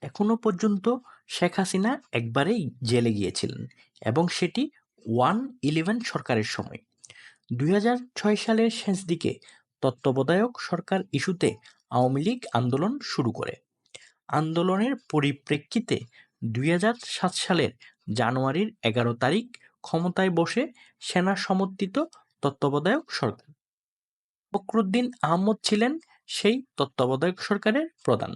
এখনো পর্যন্ত শেখ হাসিনা একবারেই জেলে গিয়েছিলেন এবং সেটি 1-11 সরকারের সময়। ২০০৬ সালের শেষ দিকে তত্ত্বাবধায়ক সরকার ইস্যুতে আওয়ামী লীগ আন্দোলন শুরু করে। আন্দোলনের পরিপ্রেক্ষিতে ২০০৭ সালের জানুয়ারির ১১ তারিখ ক্ষমতায় বসে সেনা সমর্থিত তত্ত্বাবধায়ক সরকার। ফখরুদ্দীন আহমদ ছিলেন সেই তত্ত্বাবধায়ক সরকারের প্রধান।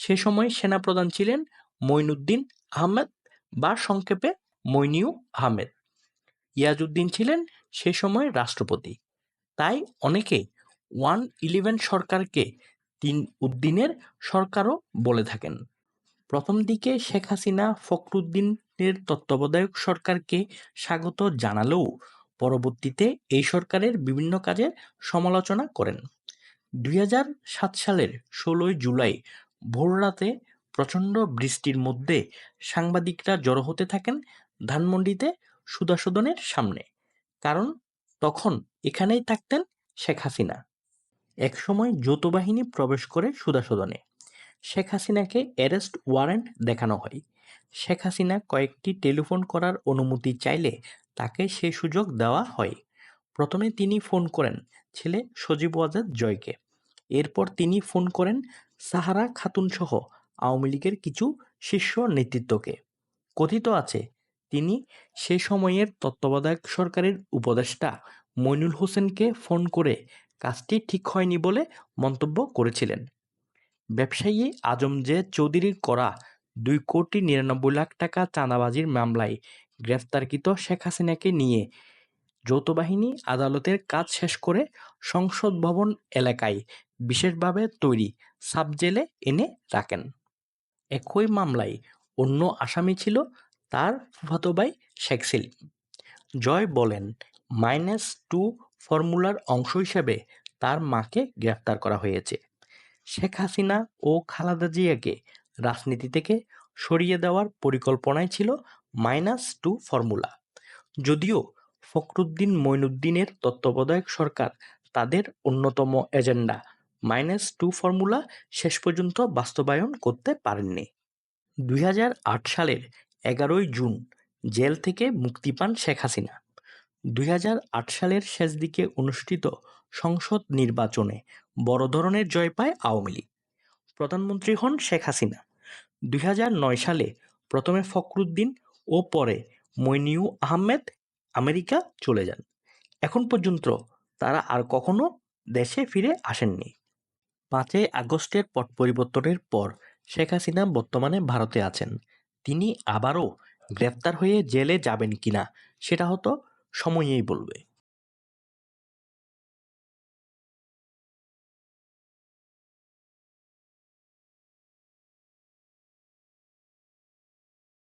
সে সময় সেনাপ্রধান ছিলেন মঈনুদ্দিন আহমেদ বা সংক্ষেপে মইনু আহমেদ। ইয়াজউদ্দিন ছিলেন সে সময় রাষ্ট্রপতি। তাই অনেকে 1-11 সরকারকে ৩ উদ্দিনের সরকারও বলে থাকেন। প্রথম দিকে শেখ হাসিনা ফখরুদ্দীনের তত্ত্বাবধায়ক সরকারকে স্বাগত জানালেও পরবর্তীতে এই সরকারের বিভিন্ন কাজের সমালোচনা করেন। ২০০৭ সালের ১৬ই জুলাই ভোররাতে প্রচণ্ড বৃষ্টির মধ্যে সাংবাদিকরা জড়ো হতে থাকেন ধানমন্ডিতে সুধা সদনের সামনে। কারণ তখন এখানেই থাকতেন শেখ হাসিনা। একসময় যৌথবাহিনী প্রবেশ করে সুধা সদনে। শেখ হাসিনাকে অ্যারেস্ট ওয়ারেন্ট দেখানো হয়। শেখ হাসিনা কয়েকটি টেলিফোন করার অনুমতি চাইলে তাকে সে সুযোগ দেওয়া হয়। প্রথমে তিনি ফোন করেন ছেলে সজীব ওয়াজেদ জয়কে। এরপর তিনি ফোন করেন সাহারা খাতুনসহ আওয়ামী লীগের কিছু শীর্ষ নেতৃত্বকে। কথিত আছে তিনি সে সময়ের তত্ত্বাবধায়ক সরকারের উপদেষ্টা মইনুল হোসেনকে ফোন করে কাজটি ঠিক হয়নি বলে মন্তব্য করেছিলেন। ব্যবসায়ী আজম জে চৌধুরীর করা ২,৯৯,০০,০০০ টাকা চাঁদাবাজির মামলায় গ্রেফতারকৃত শেখ হাসিনাকে নিয়ে যৌথবাহিনী আদালতের কাজ শেষ করে সংসদ ভবন এলাকায় বিশেষভাবে তৈরি সাব-জেলে এনে রাখেন। একই মামলায় অন্য আসামি ছিল তার ফুফাতো ভাই শেখ সেলিম। জয় বলেন, -2 ফর্মুলার অংশ হিসেবে তার মাকে গ্রেফতার করা হয়েছে। শেখ হাসিনা ও খালেদা জিয়াকে রাজনীতি থেকে সরিয়ে দেওয়ার পরিকল্পনাই ছিল -2 ফর্মুলা। যদিও ফখরুদ্দিন মঈনুদ্দিনের তত্ত্বাবধায়ক সরকার তাদের অন্যতম এজেন্ডা -2 ফর্মুলা শেষ পর্যন্ত বাস্তবায়ন করতে পারেননি। ২০০৮ সালের ১১ই জুন জেল থেকে মুক্তি পান শেখ হাসিনা। ২০০৮ সালের শেষ দিকে অনুষ্ঠিত সংসদ নির্বাচনে বড় ধরনের জয় পায় আওয়ামী লীগ। প্রধানমন্ত্রী হন শেখ হাসিনা। ২০০৯ সালে প্রথমে ফখরুদ্দিন ও পরে মইনু আহমেদ আমেরিকা চলে যান। এখন পর্যন্ত তারা আর কখনো দেশে ফিরে আসেননি। ৫ই আগস্টের পট পরিবর্তনের পর শেখ হাসিনা বর্তমানে ভারতে আছেন। তিনি আবারও গ্রেফতার হয়ে জেলে যাবেন কিনা সেটা হয়তো সময়ই বলবে।